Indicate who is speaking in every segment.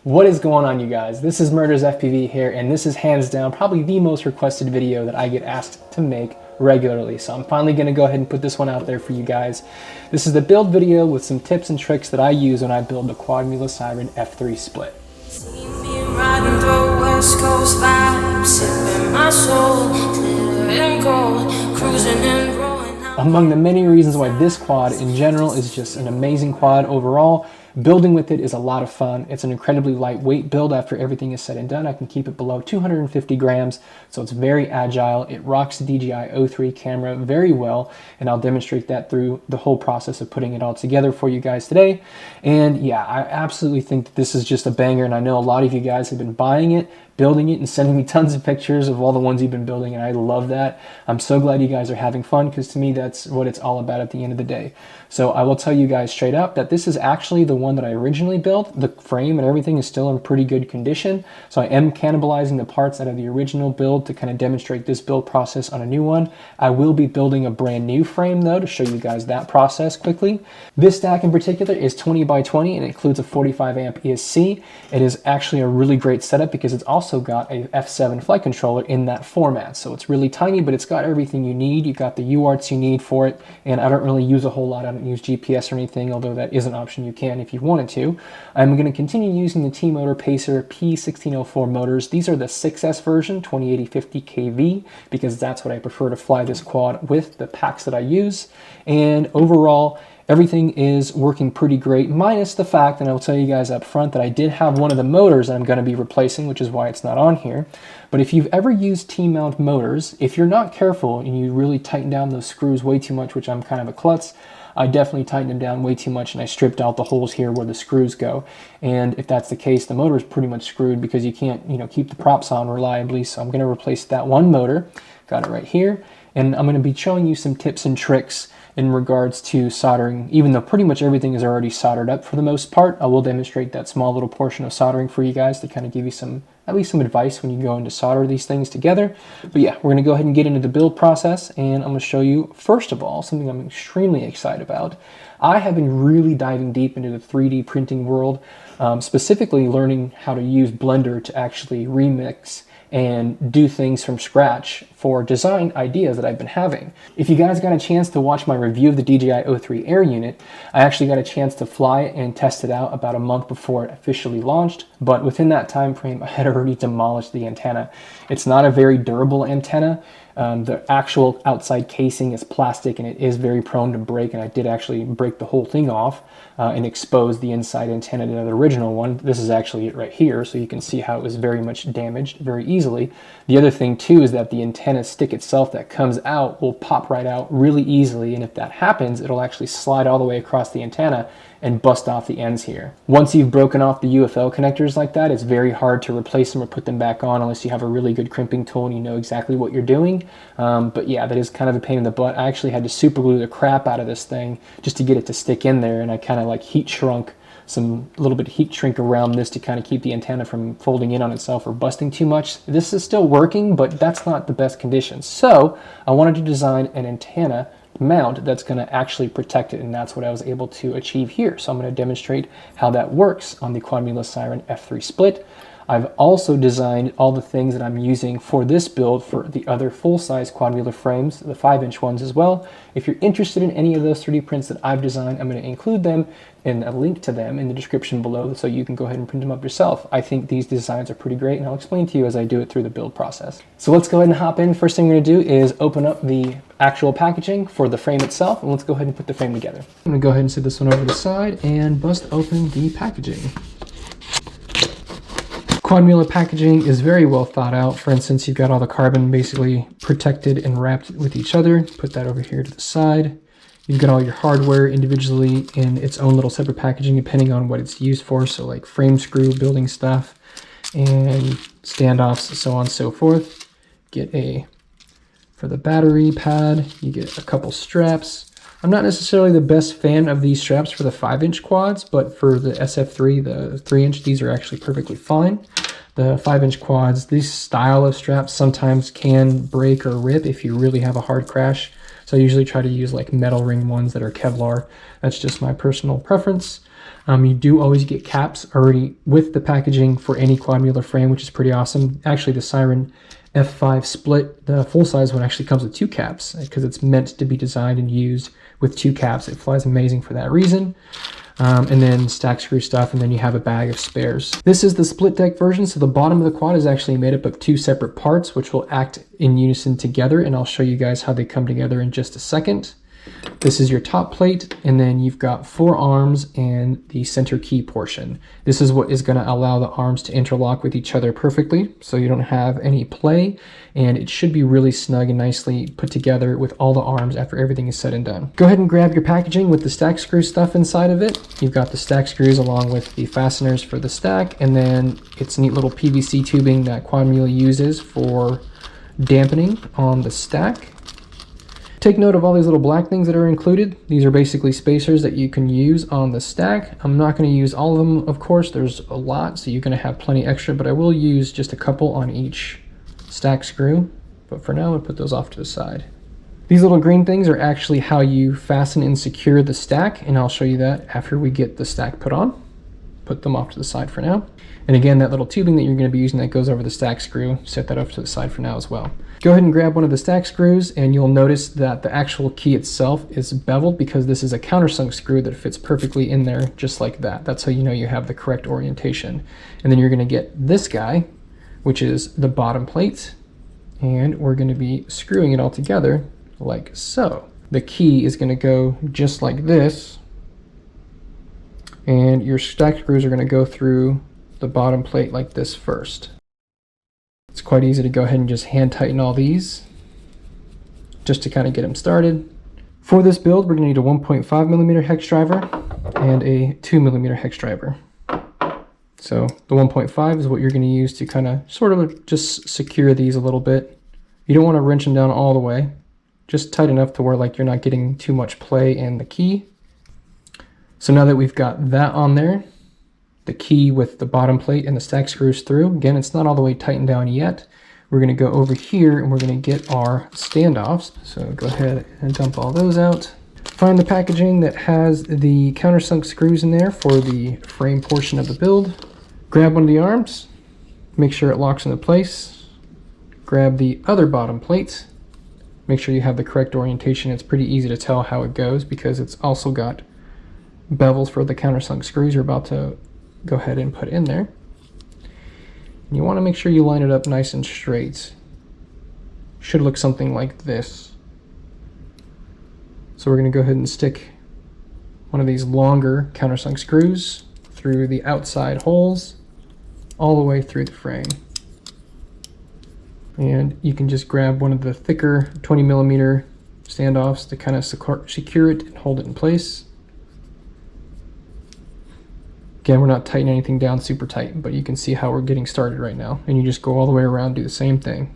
Speaker 1: What is going on, you guys? This is MurdersFPV here, and this is hands down probably the most requested video that I get asked to make regularly. So I'm finally going to go ahead and put this one out there for you guys. This is the build video with some tips and tricks that I use when I build the Quadmula Siren F3 split. Among the many reasons why this quad in general is just an amazing quad overall, building with it is a lot of fun. It's an incredibly lightweight build after everything is said and done. I can keep it below 250 grams, so it's very agile. It rocks the DJI O3 camera very well, and I'll demonstrate that through the whole process of putting it all together for you guys today. And yeah, I absolutely think that this is just a banger, and I know a lot of you guys have been buying it, building it, and sending me tons of pictures of all the ones you've been building, and I love that. I'm so glad you guys are having fun, because to me that's what it's all about at the end of the day. So I will tell you guys straight up that this is actually the one that I originally built. The frame and everything is still in pretty good condition, so I am cannibalizing the parts out of the original build to kind of demonstrate this build process on a new one. I will be building a brand new frame though to show you guys that process quickly. This stack in particular is 20 by 20 and it includes a 45 amp ESC. It is actually a really great setup because it's also got a F7 flight controller in that format. So it's really tiny, but it's got everything you need. You got the UARTs you need for it, and I don't really use a whole lot. I don't use GPS or anything, although that is an option you can if you wanted to. I'm going to continue using the T-Motor Pacer P1604 motors. These are the 6S version, 2080-50 kV, because that's what I prefer to fly this quad with, the packs that I use. And overall, everything is working pretty great, minus the fact, and I'll tell you guys up front, that I did have one of the motors that I'm going to be replacing, which is why it's not on here. But if you've ever used T-mount motors, if you're not careful and you really tighten down those screws way too much, which I'm kind of a klutz, I definitely tightened them down way too much, and I stripped out the holes here where the screws go. And if that's the case, the motor is pretty much screwed because you can't, keep the props on reliably. So I'm going to replace that one motor. Got it right here. And I'm going to be showing you some tips and tricks in regards to soldering. Even though pretty much everything is already soldered up for the most part, I will demonstrate that small little portion of soldering for you guys to kind of give you at least some advice when you go into solder these things together. But yeah, we're going to go ahead and get into the build process, and I'm going to show you, first of all, something I'm extremely excited about. I have been really diving deep into the 3D printing world, specifically learning how to use Blender to actually remix and do things from scratch for design ideas that I've been having. If you guys got a chance to watch my review of the DJI O3 Air unit, I actually got a chance to fly it and test it out about a month before it officially launched, but within that time frame I had already demolished the antenna. It's not a very durable antenna. The actual outside casing is plastic and it is very prone to break, and I did actually break the whole thing off and expose the inside antenna to the original one. This is actually it right here, so you can see how it was very much damaged very easily. The other thing too is that the antenna stick itself that comes out will pop right out really easily, and if that happens, it'll actually slide all the way across the antenna and bust off the ends here. Once you've broken off the UFL connectors like that, it's very hard to replace them or put them back on unless you have a really good crimping tool and you know exactly what you're doing. But yeah, that is kind of a pain in the butt. I actually had to super glue the crap out of this thing just to get it to stick in there, and I kind of like heat shrunk a little bit of heat shrink around this to kind of keep the antenna from folding in on itself or busting too much. This is still working, but that's not the best conditions. So I wanted to design an antenna mount that's going to actually protect it, and that's what I was able to achieve here. So I'm going to demonstrate how that works on the Quadmula Siren F3 split. I've also designed all the things that I'm using for this build for the other full-size Quadmula frames, the 5-inch ones as well. If you're interested in any of those 3D prints that I've designed, I'm going to include them and a link to them in the description below so you can go ahead and print them up yourself. I think these designs are pretty great, and I'll explain to you as I do it through the build process. So let's go ahead and hop in. First thing we're going to do is open up the actual packaging for the frame itself, and let's go ahead and put the frame together. I'm going to go ahead and set this one over to the side and bust open the packaging. Quadmula packaging is very well thought out. For instance, you've got all the carbon basically protected and wrapped with each other. Put that over here to the side. You've got all your hardware individually in its own little separate packaging depending on what it's used for. So like frame screw, building stuff, and standoffs, so on and so forth. For the battery pad, you get a couple straps. I'm not necessarily the best fan of these straps for the 5-inch quads, but for the SF3, the 3-inch, these are actually perfectly fine. The 5-inch quads, this style of straps sometimes can break or rip if you really have a hard crash. So I usually try to use like metal ring ones that are Kevlar. That's just my personal preference. You do always get caps already with the packaging for any Quadmula frame, which is pretty awesome. Actually, the Siren F5 split, the full-size one, actually comes with 2 caps because it's meant to be designed and used with 2 caps. It flies amazing for that reason. And then stack screw stuff, and then you have a bag of spares. This is the split deck version, so the bottom of the quad is actually made up of 2 separate parts, which will act in unison together, and I'll show you guys how they come together in just a second. This is your top plate, and then you've got 4 arms and the center key portion. This is what is going to allow the arms to interlock with each other perfectly, so you don't have any play, and it should be really snug and nicely put together with all the arms after everything is said and done. Go ahead and grab your packaging with the stack screw stuff inside of it. You've got the stack screws along with the fasteners for the stack, and then it's neat little PVC tubing that Quadmula uses for dampening on the stack. Take note of all these little black things that are included. These are basically spacers that you can use on the stack. I'm not going to use all of them, of course. There's a lot, so you're going to have plenty extra, but I will use just a couple on each stack screw. But for now, I'll put those off to the side. These little green things are actually how you fasten and secure the stack, and I'll show you that after we get the stack put on. Put them off to the side for now. And again, that little tubing that you're going to be using that goes over the stack screw, set that off to the side for now as well. Go ahead and grab one of the stack screws, and you'll notice that the actual key itself is beveled because this is a countersunk screw that fits perfectly in there just like that. That's how you know you have the correct orientation. And then you're going to get this guy, which is the bottom plate, and we're going to be screwing it all together like so. The key is going to go just like this, and your stack screws are going to go through the bottom plate like this first. It's quite easy to go ahead and just hand tighten all these just to kind of get them started. For this build, we're going to need a 1.5mm hex driver and a 2mm hex driver. So the 1.5 is what you're going to use to kind of sort of just secure these a little bit. You don't want to wrench them down all the way, just tight enough to where like you're not getting too much play in the key. So now that we've got that on there, the key with the bottom plate and the stack screws through. Again, it's not all the way tightened down yet. We're going to go over here and we're going to get our standoffs. So go ahead and dump all those out. Find the packaging that has the countersunk screws in there for the frame portion of the build. Grab one of the arms, make sure it locks into place. Grab the other bottom plate. Make sure you have the correct orientation. It's pretty easy to tell how it goes because it's also got bevels for the countersunk screws you're about to go ahead and put in there. And you want to make sure you line it up nice and straight. Should look something like this. So we're going to go ahead and stick one of these longer countersunk screws through the outside holes all the way through the frame. And you can just grab one of the thicker 20mm standoffs to kind of secure it and hold it in place. Again, we're not tightening anything down super tight, but you can see how we're getting started right now. And you just go all the way around, do the same thing.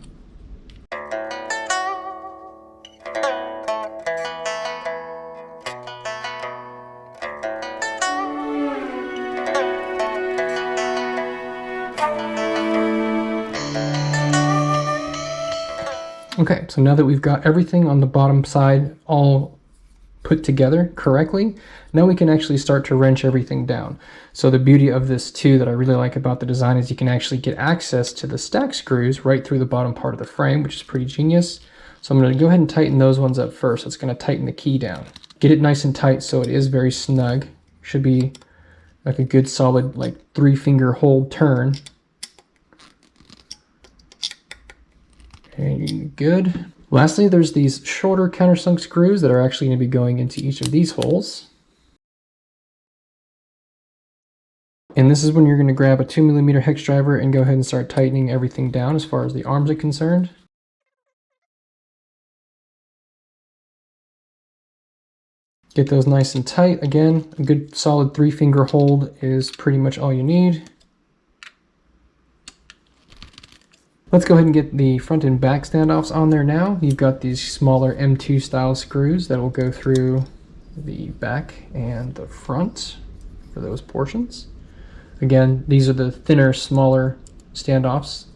Speaker 1: Okay, so now that we've got everything on the bottom side all put together correctly, now we can actually start to wrench everything down. So the beauty of this too that I really like about the design is you can actually get access to the stack screws right through the bottom part of the frame, which is pretty genius. So I'm going to go ahead and tighten those ones up first. It's going to tighten the key down. Get it nice and tight so it is very snug. Should be like a good solid like 3-finger hold turn. And good. Lastly, there's these shorter countersunk screws that are actually going to be going into each of these holes. And this is when you're going to grab a 2mm hex driver and go ahead and start tightening everything down as far as the arms are concerned. Get those nice and tight. Again, a good solid 3-finger hold is pretty much all you need. Let's go ahead and get the front and back standoffs on there now. You've got these smaller M2 style screws that will go through the back and the front for those portions. Again, these are the thinner, smaller standoffs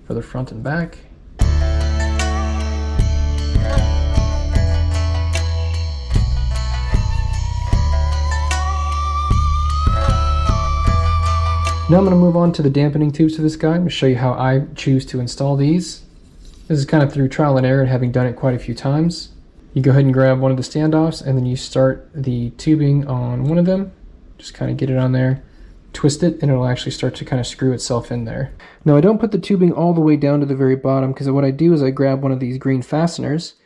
Speaker 1: for the front and back. Now I'm going to move on to the dampening tubes for this guy. I'm going to show you how I choose to install these. This is kind of through trial and error and having done it quite a few times. You go ahead and grab one of the standoffs and then you start the tubing on one of them. Just kind of get it on there, twist it, and it'll actually start to kind of screw itself in there. Now I don't put the tubing all the way down to the very bottom, because what I do is I grab one of these green fasteners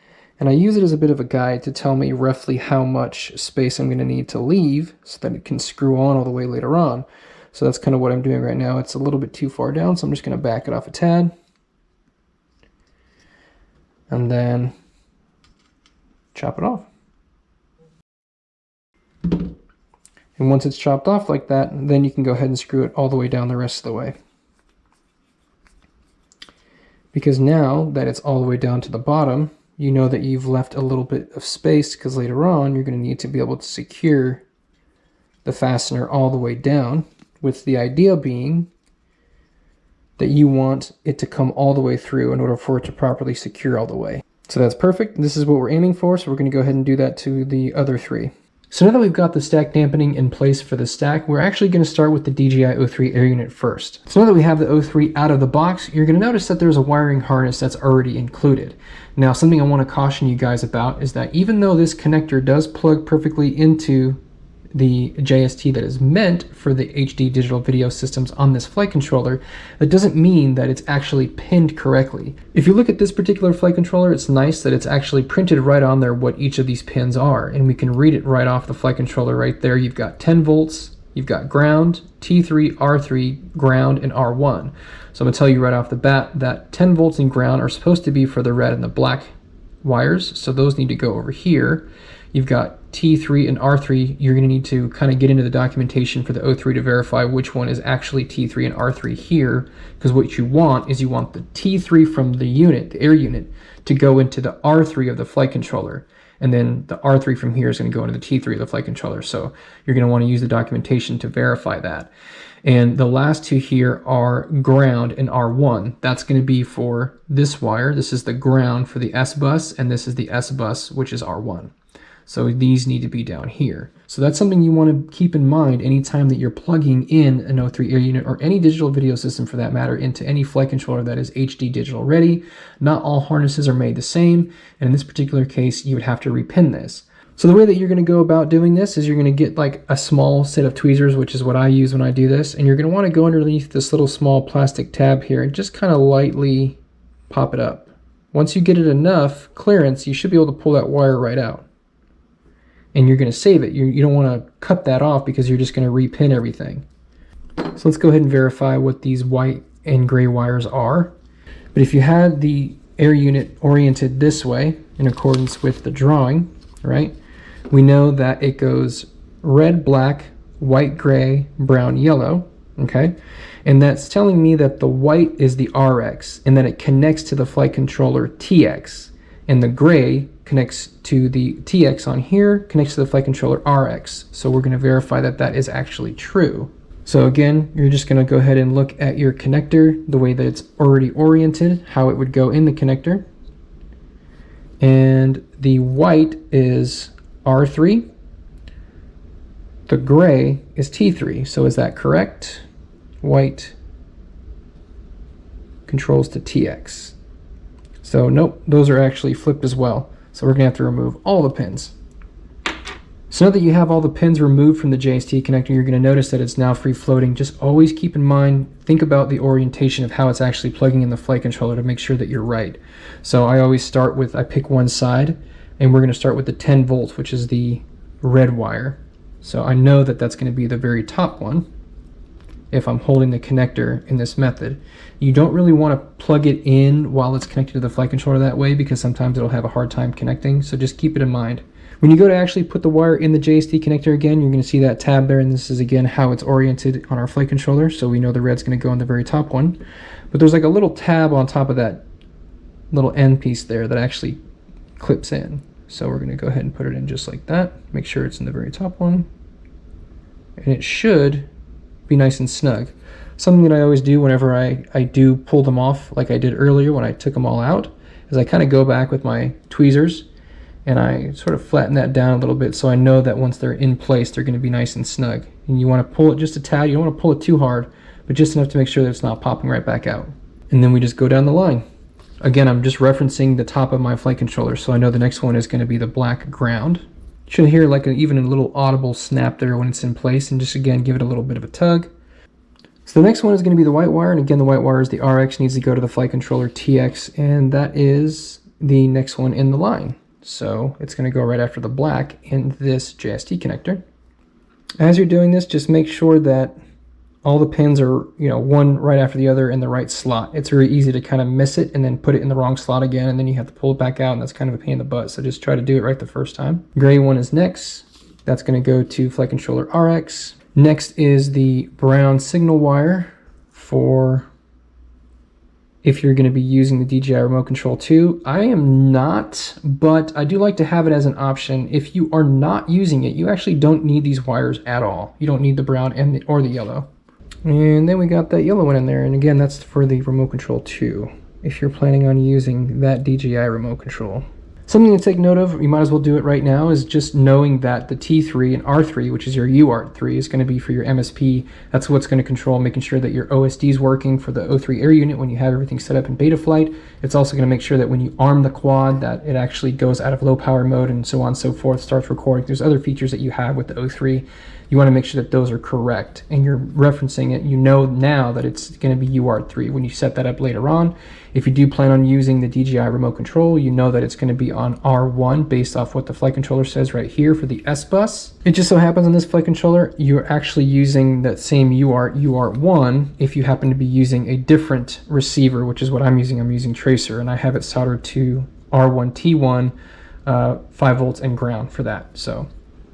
Speaker 1: and I use it as a bit of a guide to tell me roughly how much space I'm going to need to leave so that it can screw on all the way later on. So that's kind of what I'm doing right now. It's a little bit too far down, so I'm just going to back it off a tad. And then chop it off. And once it's chopped off like that, then you can go ahead and screw it all the way down the rest of the way. Because now that it's all the way down to the bottom, you know that you've left a little bit of space, because later on you're going to need to be able to secure the fastener all the way down, with the idea being that you want it to come all the way through in order for it to properly secure all the way. So that's perfect. This is what we're aiming for, so we're going to go ahead and do that to the other three. So now that we've got the stack dampening in place for the stack, we're actually going to start with the DJI O3 air unit first. So now that we have the O3 out of the box, you're going to notice that there's a wiring harness that's already included. Now, something I want to caution you guys about is that even though this connector does plug perfectly into the JST that is meant for the HD digital video systems on this flight controller, that doesn't mean that it's actually pinned correctly. If you look at this particular flight controller, it's nice that it's actually printed right on there what each of these pins are, and we can read it right off the flight controller right there. You've got 10 volts, you've got ground, T3, R3, ground, and R1. So I'm going to tell you right off the bat that 10 volts and ground are supposed to be for the red and the black wires, so those need to go over here. You've got T3 and R3. You're going to need to kind of get into the documentation for the O3 to verify which one is actually T3 and R3 here, because what you want is you want the T3 from the unit, the air unit, to go into the R3 of the flight controller, and then the R3 from here is going to go into the T3 of the flight controller. So you're going to want to use the documentation to verify that. And the last two here are ground and R1. That's going to be for this wire. This is the ground for the S bus, and this is the S bus, which is R1. So these need to be down here. So that's something you want to keep in mind anytime that you're plugging in an O3 air unit, or any digital video system for that matter, into any flight controller that is HD digital ready. Not all harnesses are made the same, and in this particular case, you would have to repin this. So the way that you're going to go about doing this is you're going to get like a small set of tweezers, which is what I use when I do this, and you're going to want to go underneath this little small plastic tab here and just kind of lightly pop it up. Once you get it enough clearance, you should be able to pull that wire right out. And you're going to save it. You don't want to cut that off because you're just going to repin everything. So let's go ahead and verify what these white and gray wires are. But if you had the air unit oriented this way, in accordance with the drawing, right, we know that it goes red, black, white, gray, brown, yellow, okay? And that's telling me that the white is the RX, and that it connects to the flight controller TX, and the gray connects to the TX on here, connects to the flight controller RX. So we're going to verify that that is actually true. So again, you're just going to go ahead and look at your connector, the way that it's already oriented, how it would go in the connector. And the white is R3. The gray is T3. So is that correct? White controls to TX. So nope, those are actually flipped as well. So we're going to have to remove all the pins. So now that you have all the pins removed from the JST connector, you're going to notice that it's now free floating. Just always keep in mind, think about the orientation of how it's actually plugging in the flight controller to make sure that you're right. So I always start with, I pick one side, and we're going to start with the 10 volts, which is the red wire. So I know that that's going to be the very top one if I'm holding the connector in this method. You don't really want to plug it in while it's connected to the flight controller that way, because sometimes it'll have a hard time connecting, so just keep it in mind. When you go to actually put the wire in the JST connector again, you're going to see that tab there, and this is again how it's oriented on our flight controller, so we know the red's going to go in the very top one. But there's like a little tab on top of that little end piece there that actually clips in. So we're going to go ahead and put it in just like that, make sure it's in the very top one, and it should be nice and snug. Something that I always do whenever I do pull them off, like I did earlier when I took them all out, is I kind of go back with my tweezers and I sort of flatten that down a little bit, so I know that once they're in place, they're going to be nice and snug. And you want to pull it just a tad. You don't want to pull it too hard, but just enough to make sure that it's not popping right back out. And then we just go down the line. Again, I'm just referencing the top of my flight controller, so I know the next one is going to be the black ground. You should hear like even a little audible snap there when it's in place, and just again give it a little bit of a tug. So the next one is going to be the white wire, and again the white wire is the RX, needs to go to the flight controller TX, and that is the next one in the line. So it's going to go right after the black in this JST connector. As you're doing this, just make sure that all the pins are, one right after the other in the right slot. It's very easy to kind of miss it and then put it in the wrong slot again, and then you have to pull it back out, and that's kind of a pain in the butt. So just try to do it right the first time. Gray one is next. That's going to go to flight controller RX. Next is the brown signal wire for if you're going to be using the DJI remote control too. I am not, but I do like to have it as an option. If you are not using it, you actually don't need these wires at all. You don't need the brown or the yellow. And then we got that yellow one in there, and again that's for the remote control too, if you're planning on using that DJI remote control. Something to take note of, you might as well do it right now, is just knowing that the T3 and R3, which is your UART3, is going to be for your MSP. That's what's going to control making sure that your OSD is working for the O3 air unit when you have everything set up in Betaflight. It's also going to make sure that when you arm the quad that it actually goes out of low power mode and so on and so forth, starts recording. There's other features that you have with the O3. You want to make sure that those are correct, and you're referencing it. You know now that it's going to be UART3 when you set that up later on. If you do plan on using the DJI remote control, you know that it's going to be on R1 based off what the flight controller says right here for the S bus. It just so happens on this flight controller, you're actually using that same UART1 if you happen to be using a different receiver, which is what I'm using. I'm using Tracer, and I have it soldered to R1T1, 5 volts and ground for that. So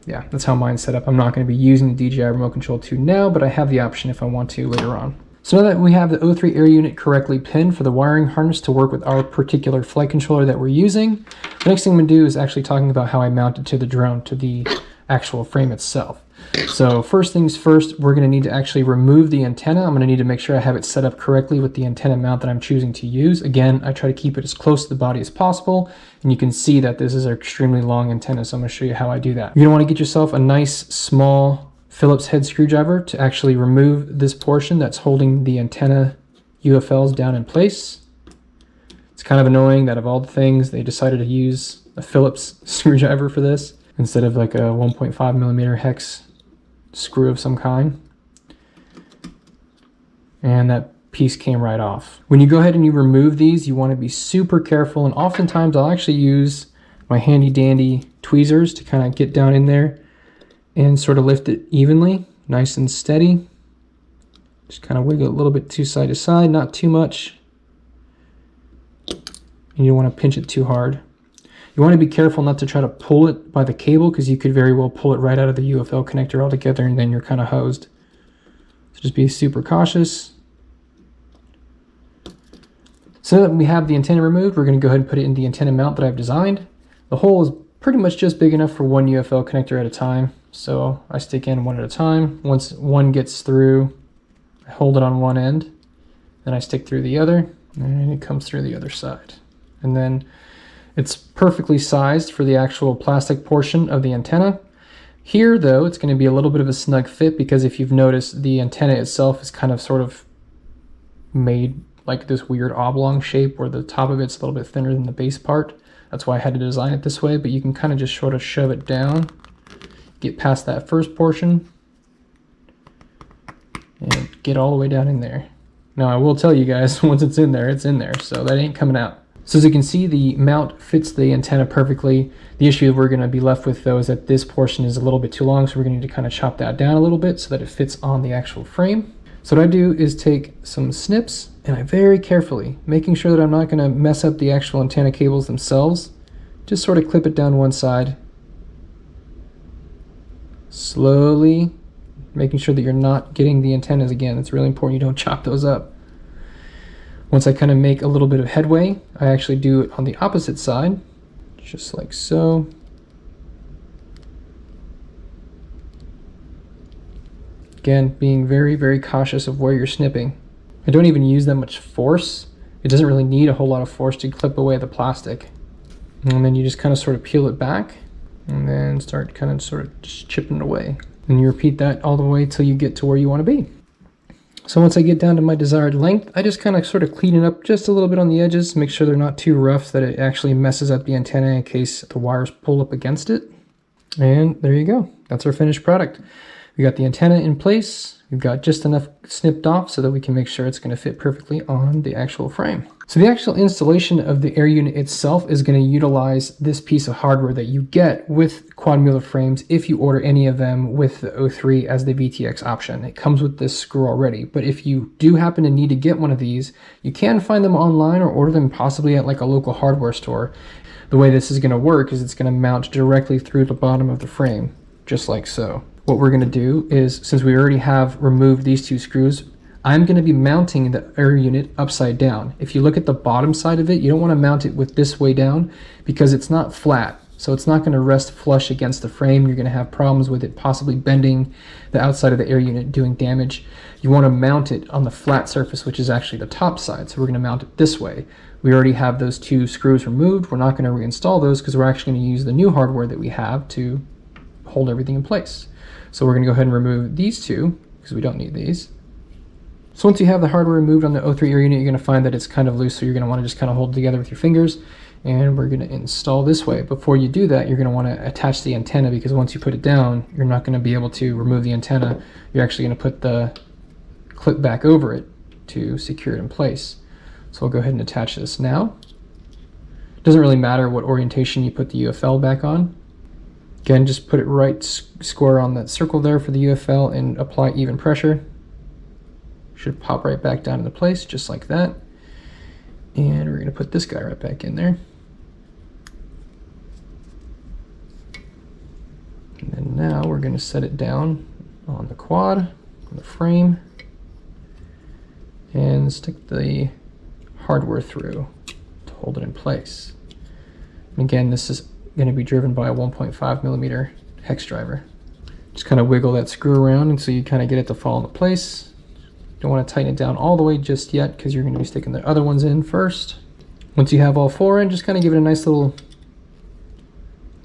Speaker 1: yeah, that's how mine's set up. I'm not going to be using the DJI remote control 2 now, but I have the option if I want to later on. So now that we have the O3 air unit correctly pinned for the wiring harness to work with our particular flight controller that we're using, the next thing I'm going to do is actually talking about how I mount it to the drone, to the actual frame itself. So first things first, we're going to need to actually remove the antenna. I'm going to need to make sure I have it set up correctly with the antenna mount that I'm choosing to use. Again, I try to keep it as close to the body as possible, and you can see that this is an extremely long antenna, so I'm going to show you how I do that. You're going to want to get yourself a nice small Phillips head screwdriver to actually remove this portion that's holding the antenna UFLs down in place. It's kind of annoying that of all the things, they decided to use a Phillips screwdriver for this instead of like a 1.5 millimeter hex screw of some kind. And that piece came right off. When you go ahead and you remove these, you want to be super careful, and oftentimes I'll actually use my handy dandy tweezers to kind of get down in there and sort of lift it evenly, nice and steady. Just kind of wiggle it a little bit side to side, not too much. And you don't want to pinch it too hard. You want to be careful not to try to pull it by the cable, because you could very well pull it right out of the UFL connector altogether, and then you're kind of hosed. So just be super cautious. So that we have the antenna removed, we're going to go ahead and put it in the antenna mount that I've designed. The hole is pretty much just big enough for one UFL connector at a time. So I stick in one at a time. Once one gets through, I hold it on one end, then I stick through the other, and it comes through the other side. And then it's perfectly sized for the actual plastic portion of the antenna. Here though, it's going to be a little bit of a snug fit, because if you've noticed, the antenna itself is kind of sort of made like this weird oblong shape where the top of it's a little bit thinner than the base part. That's why I had to design it this way, but you can kind of just sort of shove it down, get past that first portion, and get all the way down in there. Now I will tell you guys, once it's in there, so that ain't coming out. So as you can see, the mount fits the antenna perfectly. The issue that we're going to be left with though is that this portion is a little bit too long, so we're going to need to kind of chop that down a little bit so that it fits on the actual frame. So what I do is take some snips, and I very carefully, making sure that I'm not going to mess up the actual antenna cables themselves, just sort of clip it down one side. Slowly, making sure that you're not getting the antennas again. It's really important you don't chop those up. Once I kind of make a little bit of headway, I actually do it on the opposite side, just like so. Again, being very, very cautious of where you're snipping. I don't even use that much force. It doesn't really need a whole lot of force to clip away the plastic. And then you just kind of sort of peel it back, and then start kind of sort of just chipping it away. And you repeat that all the way till you get to where you want to be. So once I get down to my desired length, I just kind of sort of clean it up just a little bit on the edges, make sure they're not too rough that it actually messes up the antenna in case the wires pull up against it. And there you go. That's our finished product. We got the antenna in place. We've got just enough snipped off so that we can make sure it's going to fit perfectly on the actual frame. So the actual installation of the air unit itself is going to utilize this piece of hardware that you get with Quadmula frames if you order any of them with the O3 as the VTX option. It comes with this screw already, but if you do happen to need to get one of these, you can find them online or order them possibly at like a local hardware store. The way this is going to work is it's going to mount directly through the bottom of the frame, just like so. What we're going to do is, since we already have removed these two screws, I'm going to be mounting the air unit upside down. If you look at the bottom side of it, you don't want to mount it with this way down because it's not flat. So it's not going to rest flush against the frame. You're going to have problems with it possibly bending the outside of the air unit, doing damage. You want to mount it on the flat surface, which is actually the top side. So we're going to mount it this way. We already have those two screws removed. We're not going to reinstall those because we're actually going to use the new hardware that we have to hold everything in place. So we're going to go ahead and remove these two because we don't need these. So once you have the hardware removed on the O3 air unit, you're going to find that it's kind of loose, so you're going to want to just kind of hold it together with your fingers. And we're going to install this way. Before you do that, you're going to want to attach the antenna because once you put it down, you're not going to be able to remove the antenna. You're actually going to put the clip back over it to secure it in place. So we'll go ahead and attach this now. It doesn't really matter what orientation you put the UFL back on. Again, just put it right square on that circle there for the UFL and apply even pressure. Should pop right back down into place, just like that. And we're going to put this guy right back in there. And then now we're going to set it down on the quad, on the frame, and stick the hardware through to hold it in place. And again, this is going to be driven by a 1.5 millimeter hex driver. Just kind of wiggle that screw around until you kind of get it to fall into place. Don't want to tighten it down all the way just yet because you're going to be sticking the other ones in first. Once you have all four in, just kind of give it a nice little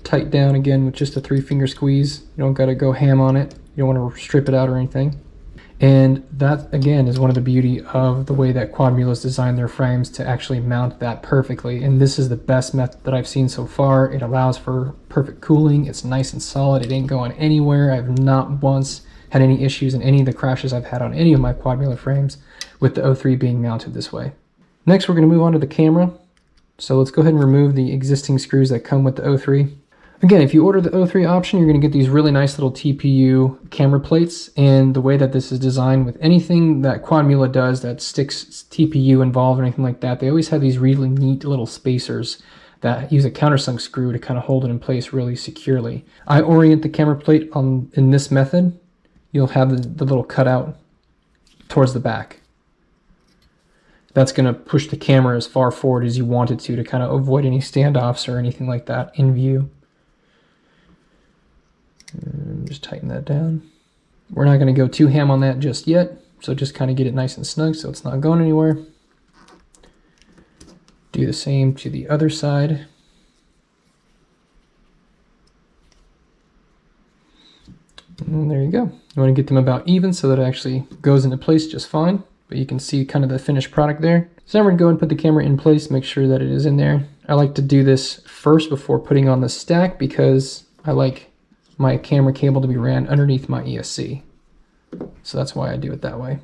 Speaker 1: tight down again with just a 3-finger squeeze. You don't got to go ham on it. You don't want to strip it out or anything. And that, again, is one of the beauty of the way that Quadmula's designed their frames to actually mount that perfectly. And this is the best method that I've seen so far. It allows for perfect cooling. It's nice and solid. It ain't going anywhere. I've not once had any issues in any of the crashes I've had on any of my Quadmula frames with the O3 being mounted this way. Next, we're going to move on to the camera. So let's go ahead and remove the existing screws that come with the O3. Again, if you order the O3 option, you're going to get these really nice little TPU camera plates. And the way that this is designed with anything that Quadmula does that sticks TPU involved or anything like that, they always have these really neat little spacers that use a countersunk screw to kind of hold it in place really securely. I orient the camera plate in this method. You'll have the little cutout towards the back. That's going to push the camera as far forward as you want it to kind of avoid any standoffs or anything like that in view. And just tighten that down. We're not going to go too ham on that just yet, so just kind of get it nice and snug so it's not going anywhere. Do the same to the other side. And there you go. You want to get them about even so that it actually goes into place just fine. But you can see kind of the finished product there. So now we're going to go and put the camera in place, make sure that it is in there. I like to do this first before putting on the stack because I like my camera cable to be ran underneath my ESC. So that's why I do it that way.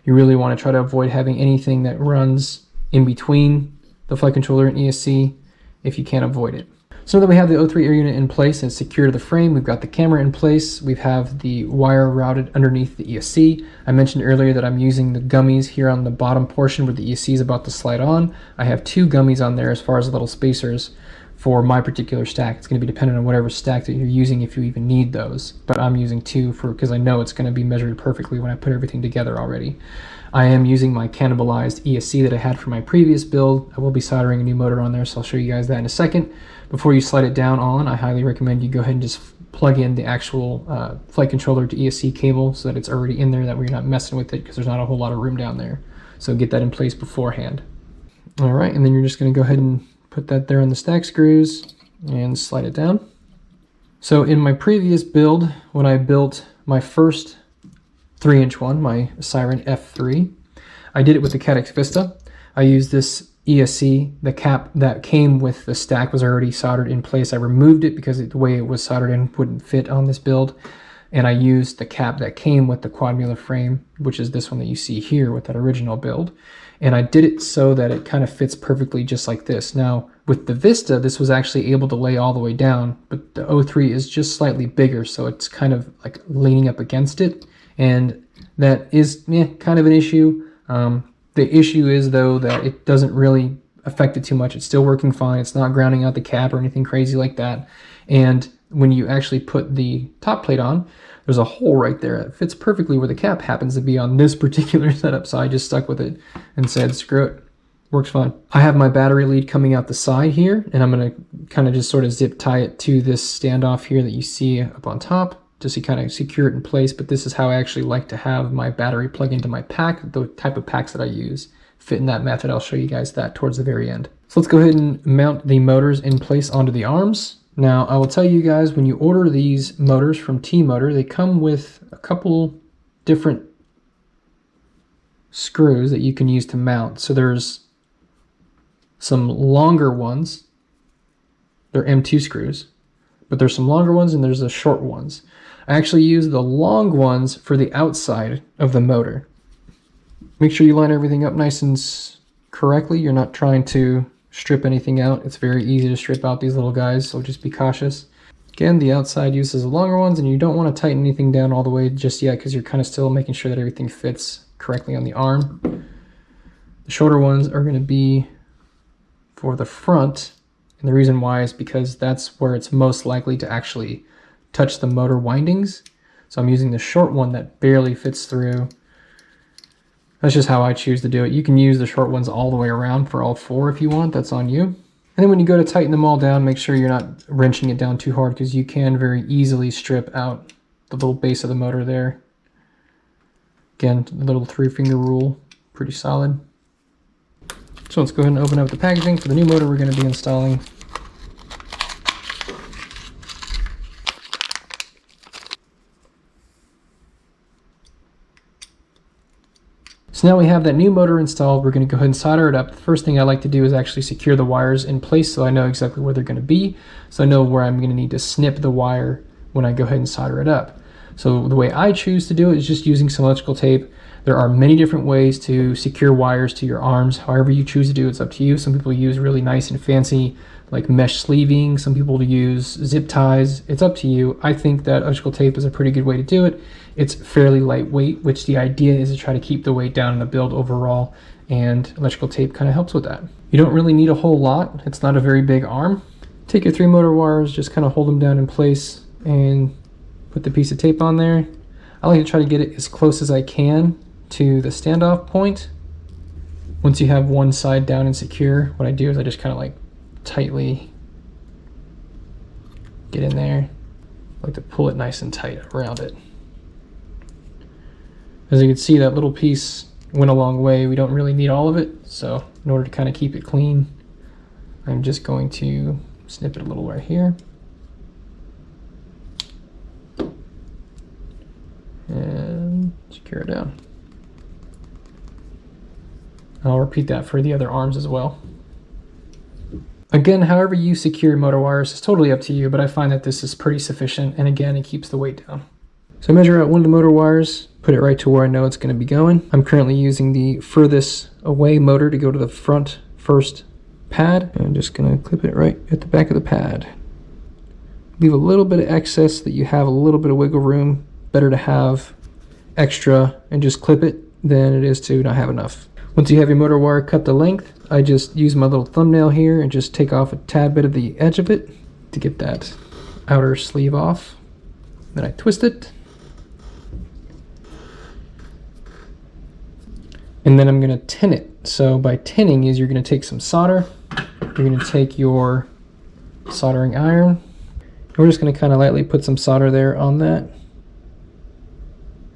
Speaker 1: You really want to try to avoid having anything that runs in between the flight controller and ESC if you can avoid it. So now that we have the O3 air unit in place and secure to the frame, we've got the camera in place, we have the wire routed underneath the ESC. I mentioned earlier that I'm using the gummies here on the bottom portion where the ESC is about to slide on. I have 2 gummies on there as far as little spacers for my particular stack. It's going to be dependent on whatever stack that you're using if you even need those. But I'm using 2 because I know it's going to be measured perfectly when I put everything together already. I am using my cannibalized ESC that I had for my previous build. I will be soldering a new motor on there, so I'll show you guys that in a second. Before you slide it down on, I highly recommend you go ahead and just plug in the actual flight controller to ESC cable so that it's already in there, that way you're not messing with it because there's not a whole lot of room down there. So get that in place beforehand. All right, and then you're just going to go ahead and put that there on the stack screws and slide it down. So in my previous build, when I built my first 3-inch one, my Siren F3. I did it with the Caddx Vista. I used this ESC. The cap that came with the stack was already soldered in place. I removed it because the way it was soldered in wouldn't fit on this build. And I used the cap that came with the Quadmula frame, which is this one that you see here with that original build. And I did it so that it kind of fits perfectly just like this. Now, with the Vista, this was actually able to lay all the way down, but the 03 is just slightly bigger, so it's kind of like leaning up against it. And that is kind of an issue. The issue is, though, that it doesn't really affect it too much. It's still working fine. It's not grounding out the cap or anything crazy like that. And when you actually put the top plate on, there's a hole right there. It fits perfectly where the cap happens to be on this particular setup, so I just stuck with it and said, screw it. Works fine. I have my battery lead coming out the side here, and I'm going to kind of just sort of zip tie it to this standoff here that you see up on top, just to kind of secure it in place. But this is how I actually like to have my battery plug into my pack. The type of packs that I use fit in that method. I'll show you guys that towards the very end. So let's go ahead and mount the motors in place onto the arms. Now, I will tell you guys, when you order these motors from T-Motor, they come with a couple different screws that you can use to mount. So there's some longer ones. They're M2 screws, but there's some longer ones and there's the short ones. I actually use the long ones for the outside of the motor. Make sure you line everything up nice and correctly. You're not trying to strip anything out. It's very easy to strip out these little guys, so just be cautious. Again, the outside uses the longer ones, and you don't want to tighten anything down all the way just yet because you're kind of still making sure that everything fits correctly on the arm. The shorter ones are going to be for the front, and the reason why is because that's where it's most likely to actually touch the motor windings. So I'm using the short one that barely fits through. That's just how I choose to do it. You can use the short ones all the way around for all four if you want. That's on you. And then when you go to tighten them all down, make sure you're not wrenching it down too hard because you can very easily strip out the little base of the motor there. Again, the little 3-finger rule, pretty solid. So let's go ahead and open up the packaging for the new motor we're going to be installing. So now we have that new motor installed. We're going to go ahead and solder it up. The first thing I like to do is actually secure the wires in place so I know exactly where they're going to be. So I know where I'm going to need to snip the wire when I go ahead and solder it up. So the way I choose to do it is just using some electrical tape. There are many different ways to secure wires to your arms. However you choose to do it's up to you. Some people use really nice and fancy like mesh sleeving. Some people use zip ties. It's up to you. I think that electrical tape is a pretty good way to do it. It's fairly lightweight, which the idea is to try to keep the weight down in the build overall, and electrical tape kind of helps with that. You don't really need a whole lot. It's not a very big arm. Take your 3 motor wires, just kind of hold them down in place and put the piece of tape on there. I like to try to get it as close as I can to the standoff point. Once you have one side down and secure, what I do is I just kind of like tightly get in there. I like to pull it nice and tight around it. As you can see, that little piece went a long way. We don't really need all of it, so in order to kind of keep it clean, I'm just going to snip it a little right here. And secure it down. I'll repeat that for the other arms as well. Again, however you secure motor wires is totally up to you, but I find that this is pretty sufficient, and again, it keeps the weight down. So I measure out one of the motor wires, put it right to where I know it's going to be going. I'm currently using the furthest away motor to go to the front first pad. And I'm just going to clip it right at the back of the pad. Leave a little bit of excess so that you have a little bit of wiggle room. Better to have extra and just clip it than it is to not have enough. Once you have your motor wire cut the length, I just use my little thumbnail here and just take off a tad bit of the edge of it to get that outer sleeve off. Then I twist it. And then I'm going to tin it. So by tinning is you're going to take some solder, you're going to take your soldering iron, and we're just going to kind of lightly put some solder there on that.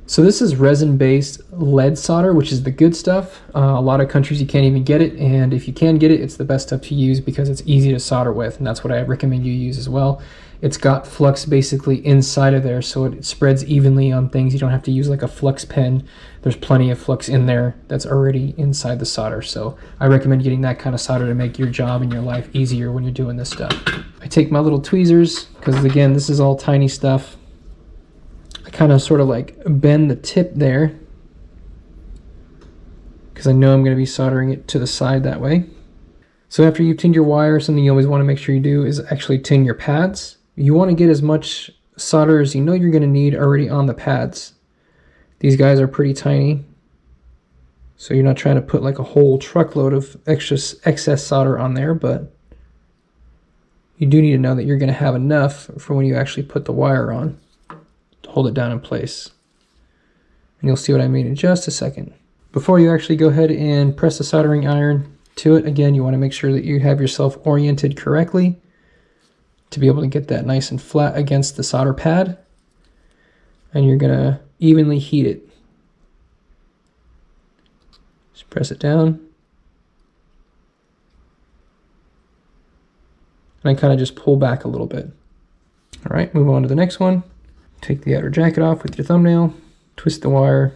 Speaker 1: So this is resin-based lead solder, which is the good stuff. A lot of countries you can't even get it, and if you can get it, it's the best stuff to use because it's easy to solder with, and that's what I recommend you use as well. it's got flux basically inside of there, so it spreads evenly on things. You don't have to use like a flux pen. There's plenty of flux in there that's already inside the solder. So I recommend getting that kind of solder to make your job and your life easier when you're doing this stuff. I take my little tweezers, because again, this is all tiny stuff. I kind of sort of like bend the tip there, because I know I'm going to be soldering it to the side that way. So after you've tinned your wire, something you always want to make sure you do is actually tin your pads. You want to get as much solder as you know you're going to need already on the pads. These guys are pretty tiny, so you're not trying to put like a whole truckload of excess solder on there, but you do need to know that you're going to have enough for when you actually put the wire on to hold it down in place. And you'll see what I mean in just a second. Before you actually go ahead and press the soldering iron to it, again, you want to make sure that you have yourself oriented correctly to be able to get that nice and flat against the solder pad. And you're going to evenly heat it. Just press it down. And I kind of just pull back a little bit. All right, move on to the next one. Take the outer jacket off with your thumbnail, twist the wire,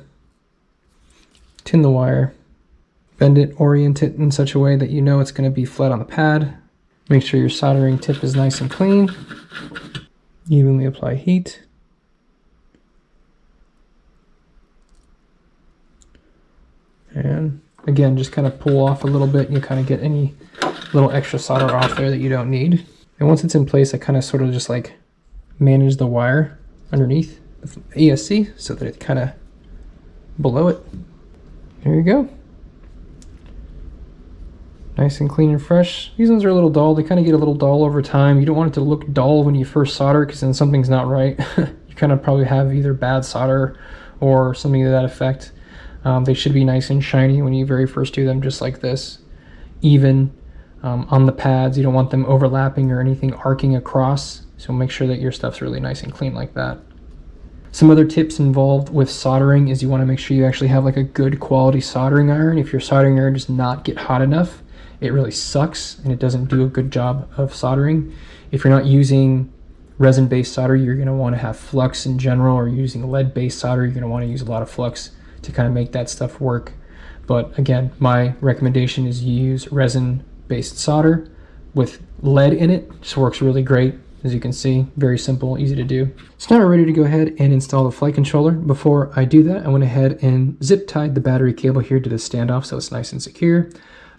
Speaker 1: tin the wire, bend it, orient it in such a way that you know it's going to be flat on the pad. Make sure your soldering tip is nice and clean. Evenly apply heat. And again, just kind of pull off a little bit and you kind of get any little extra solder off there that you don't need. And once it's in place, I kind of sort of just like manage the wire underneath the ESC so that it's kind of below it. There you go. Nice and clean and fresh. These ones are a little dull. They kind of get a little dull over time. You don't want it to look dull when you first solder, because then something's not right. You kind of probably have either bad solder or something to that effect. They should be nice and shiny when you very first do them, just like this. Even on the pads, you don't want them overlapping or anything arcing across. So make sure that your stuff's really nice and clean like that. Some other tips involved with soldering is you want to make sure you actually have like a good quality soldering iron. If your soldering iron does not get hot enough, it really sucks and it doesn't do a good job of soldering. If you're not using resin-based solder, you're going to want to have flux in general, or using lead-based solder, you're going to want to use a lot of flux to kind of make that stuff work. But again, my recommendation is you use resin-based solder with lead in it. Just works really great. As you can see, very simple, easy to do. So now we're ready to go ahead and install the flight controller. Before I do that, I went ahead and zip tied the battery cable here to the standoff so it's nice and secure.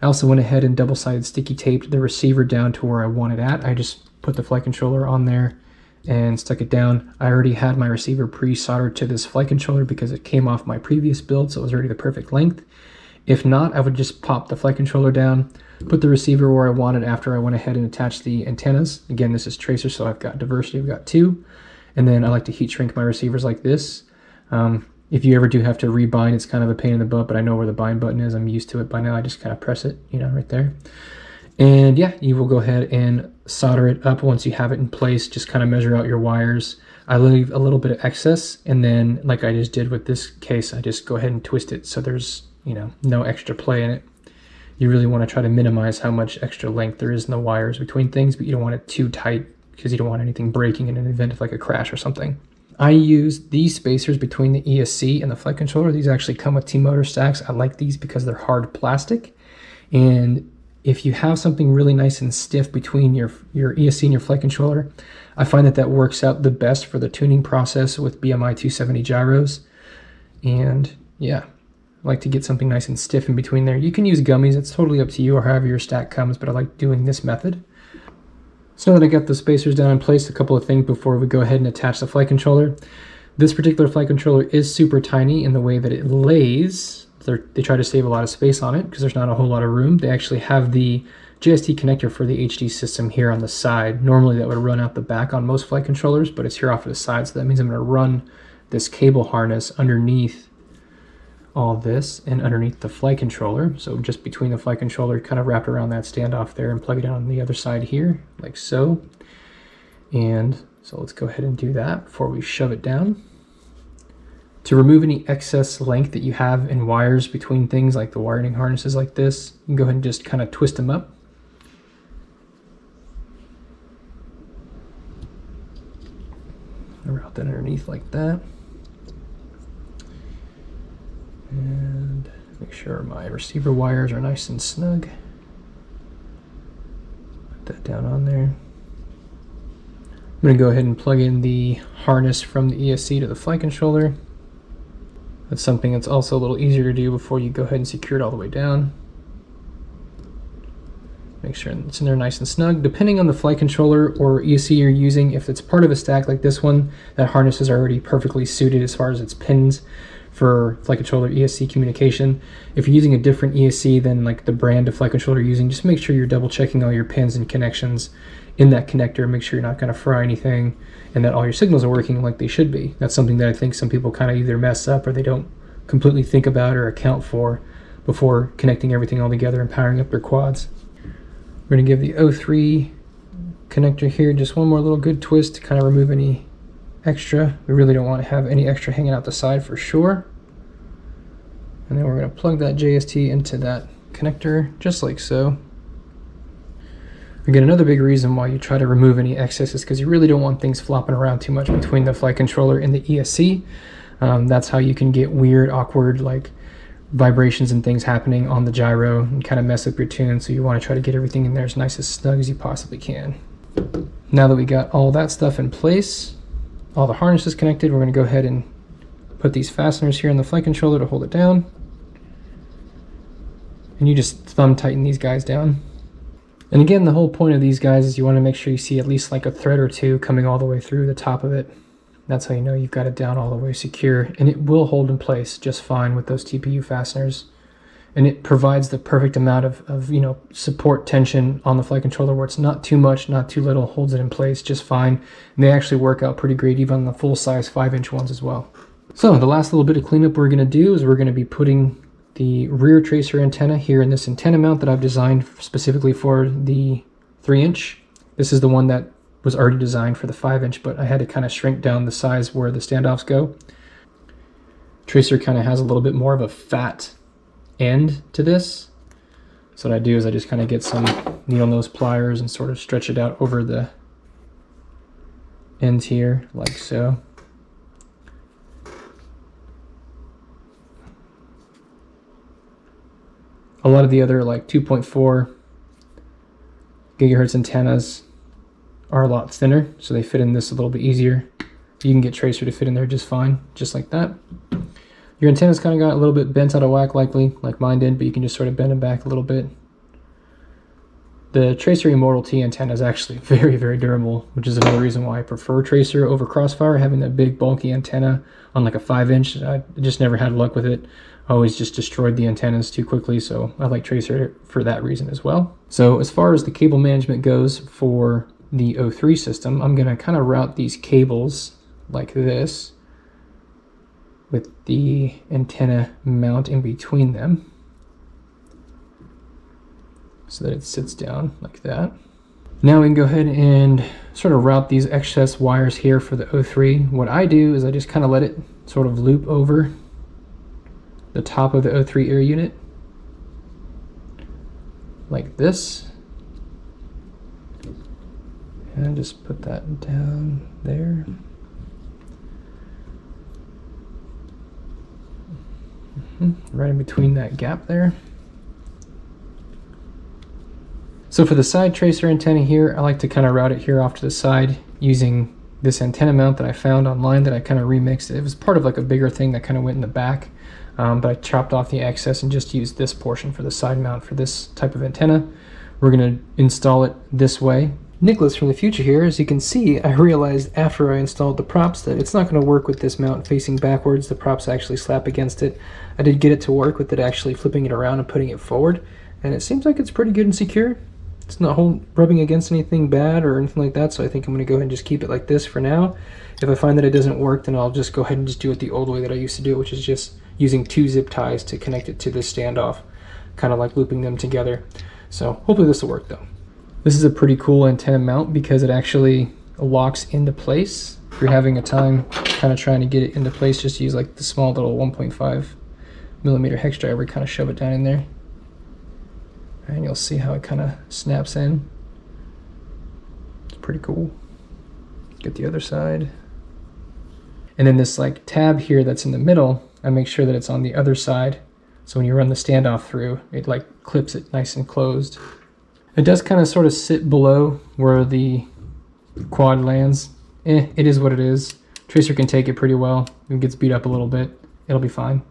Speaker 1: I also went ahead and double-sided sticky taped the receiver down to where I want it at. I just put the flight controller on there and stuck it down. I already had my receiver pre-soldered to this flight controller because it came off my previous build, so it was already the perfect length. If not, I would just pop the flight controller down, put the receiver where I wanted after I went ahead and attached the antennas. Again, this is tracer, so I've got diversity, I've got two. And then I like to heat shrink my receivers like this. If you ever do have to rebind, it's kind of a pain in the butt, but I know where the bind button is. I'm used to it by now. I just kind of press it, you know, right there. And yeah, you will go ahead and solder it up once you have it in place. Just kind of measure out your wires. I leave a little bit of excess, and then like I just did with this case, I just go ahead and twist it so there's, you know, no extra play in it. You really want to try to minimize how much extra length there is in the wires between things, but you don't want it too tight because you don't want anything breaking in an event of like a crash or something. I use these spacers between the ESC and the flight controller. These actually come with T-motor stacks. I like these because they're hard plastic. And if you have something really nice and stiff between your ESC and your flight controller, I find that that works out the best for the tuning process with BMI 270 gyros. And yeah, I like to get something nice and stiff in between there. You can use gummies. It's totally up to you or however your stack comes, but I like doing this method. So now that I got the spacers down in place, a couple of things before we go ahead and attach the flight controller. This particular flight controller is super tiny in the way that it lays. They try to save a lot of space on it because there's not a whole lot of room. They actually have the JST connector for the HD system here on the side. Normally that would run out the back on most flight controllers, but it's here off to the side, so that means I'm going to run this cable harness underneath all this and underneath the flight controller. So just between the flight controller, kind of wrap around that standoff there and plug it in on the other side here, like so. And so let's go ahead and do that before we shove it down. To remove any excess length that you have in wires between things like the wiring harnesses like this, you can go ahead and just kind of twist them up. put that underneath like that. And make sure my receiver wires are nice and snug. Put that down on there. I'm going to go ahead and plug in the harness from the ESC to the flight controller. That's something that's also a little easier to do before you go ahead and secure it all the way down. Make sure it's in there nice and snug. Depending on the flight controller or ESC you're using, if it's part of a stack like this one, that harness is already perfectly suited as far as its pins for flight controller ESC communication. If you're using a different ESC than like the brand of flight controller you're using, just make sure you're double checking all your pins and connections in that connector. Make sure you're not going to fry anything and that all your signals are working like they should be. That's something that I think some people kind of either mess up or they don't completely think about or account for before connecting everything all together and powering up their quads. We're going to give the 03 connector here just one more little good twist to kind of remove any extra. We really don't want to have any extra hanging out the side for sure. And then we're going to plug that JST into that connector just like so. Again, another big reason why you try to remove any excess is because you really don't want things flopping around too much between the flight controller and the ESC. That's how you can get weird, awkward, like vibrations and things happening on the gyro and kind of mess up your tune. So you want to try to get everything in there as nice as snug as you possibly can. Now that we got all that stuff in place, all the harnesses connected, we're going to go ahead and put these fasteners here on the flight controller to hold it down. And you just thumb tighten these guys down. And again, the whole point of these guys is you want to make sure you see at least like a thread or two coming all the way through the top of it. That's how you know you've got it down all the way secure, and it will hold in place just fine with those TPU fasteners. And it provides the perfect amount of support tension on the flight controller where it's not too much, not too little, holds it in place just fine. And they actually work out pretty great even on the full-size 5-inch ones as well. So the last little bit of cleanup we're going to do is we're going to be putting the rear tracer antenna here in this antenna mount that I've designed specifically for the 3-inch. This is the one that was already designed for the 5-inch, but I had to kind of shrink down the size where the standoffs go. Tracer kind of has a little bit more of a fat end to this. So what I do is I just kind of get some needle nose pliers and sort of stretch it out over the ends here, like so. A lot of the other like 2.4 gigahertz antennas are a lot thinner, so they fit in this a little bit easier. You can get tracer to fit in there just fine, just like that. Your antenna's kind of got a little bit bent out of whack likely, like mine did, but you can just sort of bend them back a little bit. The Tracer Immortal T antenna is actually very, very durable, which is another reason why I prefer Tracer over Crossfire. Having that big bulky antenna on like a 5-inch, I just never had luck with it. I always just destroyed the antennas too quickly, so I like Tracer for that reason as well. So as far as the cable management goes for the 03 system, I'm going to kind of route these cables like this with the antenna mount in between them so that it sits down like that. Now we can go ahead and sort of route these excess wires here for the 03. What I do is I just kind of let it sort of loop over the top of the 03 air unit like this. And just put that down there. Right in between that gap there. So for the side tracer antenna here, I like to kind of route it here off to the side using this antenna mount that I found online that I kind of remixed. It was part of like a bigger thing that kind of went in the back, but I chopped off the excess and just used this portion for the side mount for this type of antenna. We're going to install it this way. Nicholas from the future here. As you can see, I realized after I installed the props that it's not going to work with this mount facing backwards. The props actually slap against it. I did get it to work with it actually flipping it around and putting it forward, and it seems like it's pretty good and secure. It's not rubbing against anything bad or anything like that, so I think I'm going to go ahead and just keep it like this for now. If I find that it doesn't work, then I'll just go ahead and just do it the old way that I used to do it, which is just using 2 zip ties to connect it to this standoff, kind of like looping them together. So hopefully this will work though. This is a pretty cool antenna mount because it actually locks into place. If you're having a time kind of trying to get it into place, just use like the small little 1.5 millimeter hex driver, kind of shove it down in there. And you'll see how it kind of snaps in. It's pretty cool. Get the other side. And then this like tab here that's in the middle, I make sure that it's on the other side. So when you run the standoff through, it like clips it nice and closed. It does kind of sort of sit below where the quad lands. It is what it is. Tracer can take it pretty well. If it gets beat up a little bit, it'll be fine.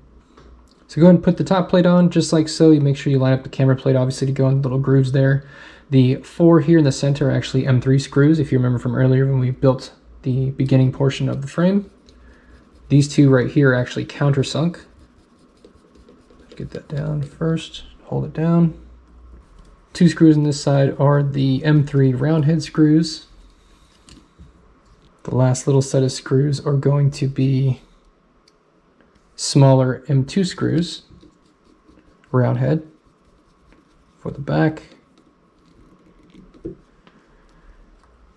Speaker 1: So go ahead and put the top plate on just like so. You make sure you line up the camera plate obviously to go in the little grooves there. The 4 here in the center are actually M3 screws, if you remember from earlier when we built the beginning portion of the frame. These 2 right here are actually countersunk. Get that down first, hold it down. 2 screws on this side are the M3 round head screws. The last little set of screws are going to be smaller M2 screws, round head for the back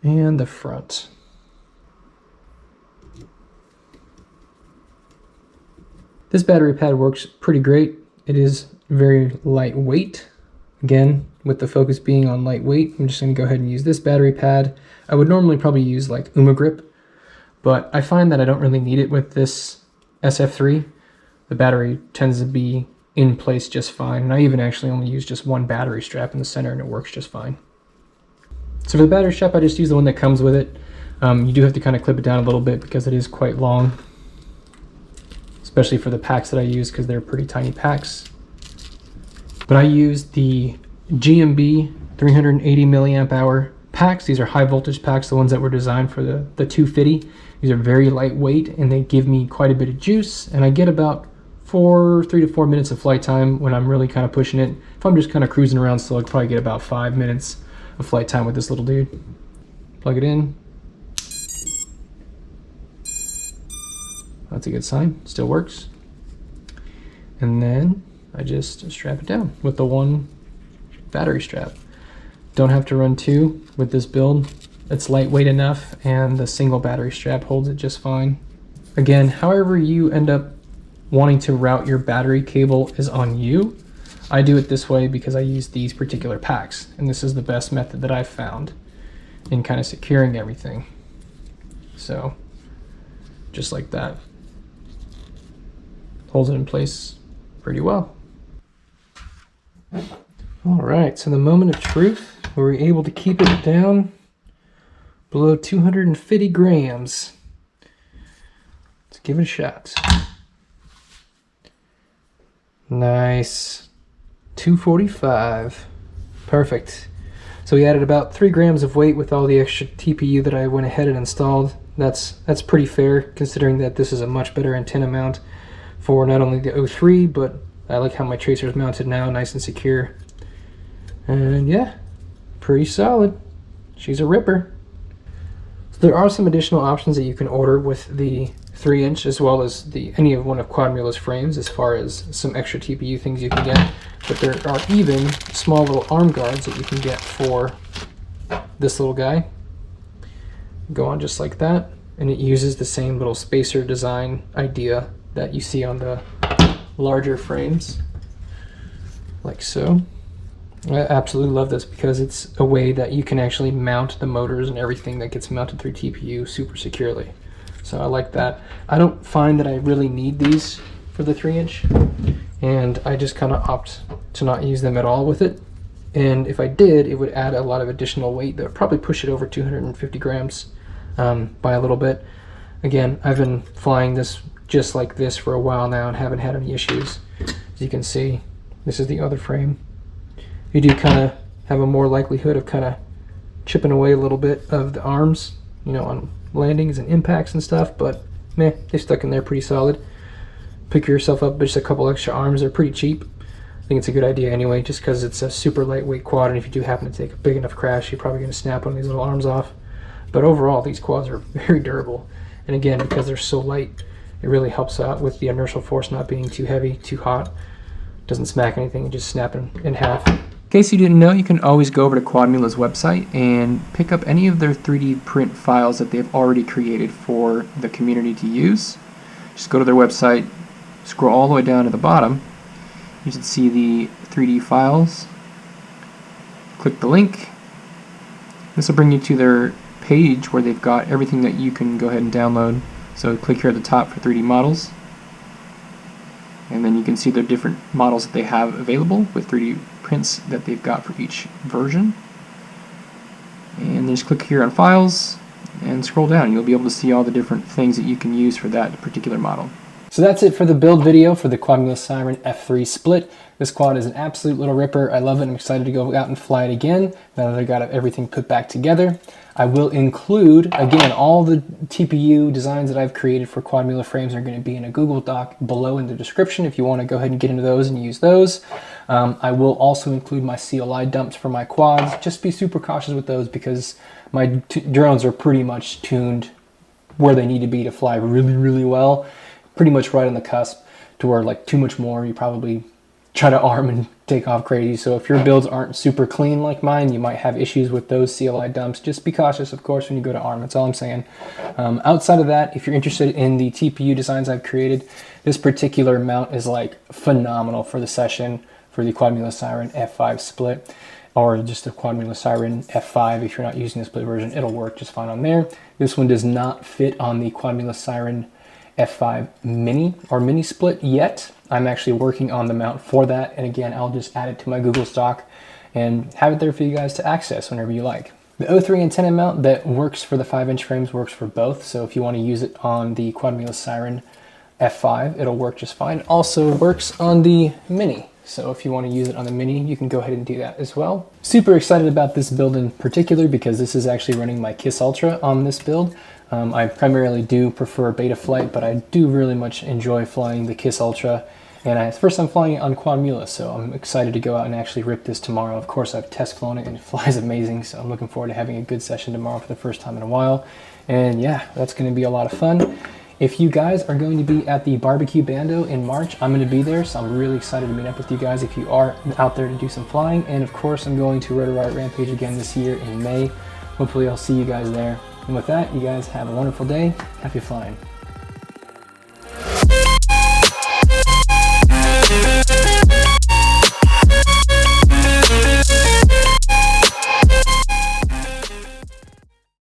Speaker 1: and the front. This battery pad works pretty great. It is very lightweight. Again, with the focus being on lightweight, I'm just going to go ahead and use this battery pad. I would normally probably use like Grip, but I find that I don't really need it with this SF3. The battery tends to be in place just fine, and I even actually only use just 1 battery strap in the center and it works just fine. So for the battery strap, I just use the one that comes with it. You do have to kind of clip it down a little bit because it is quite long, especially for the packs that I use because they're pretty tiny packs. But I use the GMB 380 milliamp hour packs. These are high voltage packs, the ones that were designed for the 250. These are very lightweight and they give me quite a bit of juice, and I get about 3 to 4 minutes of flight time when I'm really kind of pushing it. If I'm just kind of cruising around still, I'd probably get about 5 minutes of flight time with this little dude. Plug it in. That's a good sign, still works. And then I just strap it down with the 1 battery strap. Don't have to run 2 with this build. It's lightweight enough and the single battery strap holds it just fine. Again, however you end up wanting to route your battery cable is on you. I do it this way because I use these particular packs, and this is the best method that I've found in kind of securing everything. So just like that. Holds it in place pretty well. All right, so the moment of truth, were we able to keep it down below 250 grams? Let's give it a shot. Nice. 245. Perfect. So we added about 3 grams of weight with all the extra TPU that I went ahead and installed. That's pretty fair considering that this is a much better antenna mount for not only the O3, but I like how my tracer is mounted now, nice and secure. And yeah, pretty solid. She's a ripper. So there are some additional options that you can order with the 3-inch as well as any of one of Quadmula's frames as far as some extra TPU things you can get. But there are even small little arm guards that you can get for this little guy. Go on just like that, and it uses the same little spacer design idea that you see on the larger frames, like so. I absolutely love this because it's a way that you can actually mount the motors and everything that gets mounted through TPU super securely. So I like that. I don't find that I really need these for the 3-inch, and I just kind of opt to not use them at all with it. And if I did, it would add a lot of additional weight that would probably push it over 250 grams by a little bit. Again, I've been flying this just like this for a while now and haven't had any issues. As you can see, this is the other frame. You do kind of have a more likelihood of kind of chipping away a little bit of the arms, you know, on landings and impacts and stuff, but meh, they stuck in there pretty solid. Pick yourself up just a couple extra arms. They're pretty cheap. I think it's a good idea anyway, just because it's a super lightweight quad, and if you do happen to take a big enough crash, you're probably going to snap one of these little arms off. But overall, these quads are very durable, and again, because they're so light, it really helps out with the inertial force not being too heavy, too hot. Doesn't smack anything, and just snap in half. In case you didn't know, you can always go over to Quadmula's website and pick up any of their 3D print files that they've already created for the community to use. Just go to their website, scroll all the way down to the bottom. You should see the 3D files. Click the link. This will bring you to their page where they've got everything that you can go ahead and download So click here at the top for 3D models, and then you can see the different models that they have available with 3D prints that they've got for each version. And just click here on files and scroll down. You'll be able to see all the different things that you can use for that particular model. So that's it for the build video for the Quadmula Siren F3 split. This quad is an absolute little ripper. I love it. I'm excited to go out and fly it again now that I got everything put back together. I will include, again, all the TPU designs that I've created for Quadmula frames are going to be in a Google Doc below in the description if you want to go ahead and get into those and use those. I will also include my CLI dumps for my quads. Just be super cautious with those because my drones are pretty much tuned where they need to be to fly really, really well. Pretty much right on the cusp to where like too much more, you probably try to arm and take off crazy. So if your builds aren't super clean like mine, you might have issues with those CLI dumps. Just be cautious, of course, when you go to arm. That's all I'm saying. Outside of that, if you're interested in the TPU designs I've created, this particular mount is like phenomenal for the session for the Quadmula Siren F5 split, or just the Quadmula Siren F5. If you're not using the split version, it'll work just fine on there. This one does not fit on the Quadmula Siren F5 mini or mini split yet. I'm actually working on the mount for that, and again, I'll just add it to my Google stock and have it there for you guys to access whenever you like. The O3 antenna mount that works for the 5-inch frames works for both, so if you want to use it on the Quadmula Siren F5, it'll work just fine. It also works on the mini, so if you want to use it on the mini, you can go ahead and do that as well. Super excited about this build in particular because this is actually running my KISS Ultra on this build. I primarily do prefer Betaflight, but I do really much enjoy flying the KISS Ultra, and it's the first time flying it on Quadmula, so I'm excited to go out and actually rip this tomorrow. Of course, I've test flown it and it flies amazing, so I'm looking forward to having a good session tomorrow for the first time in a while. And yeah, that's going to be a lot of fun. If you guys are going to be at the Barbecue Bando in March, I'm going to be there, so I'm really excited to meet up with you guys if you are out there to do some flying. And of course, I'm going to Rotor Riot Rampage again this year in May. Hopefully I'll see you guys there. And with that, you guys have a wonderful day. Happy flying.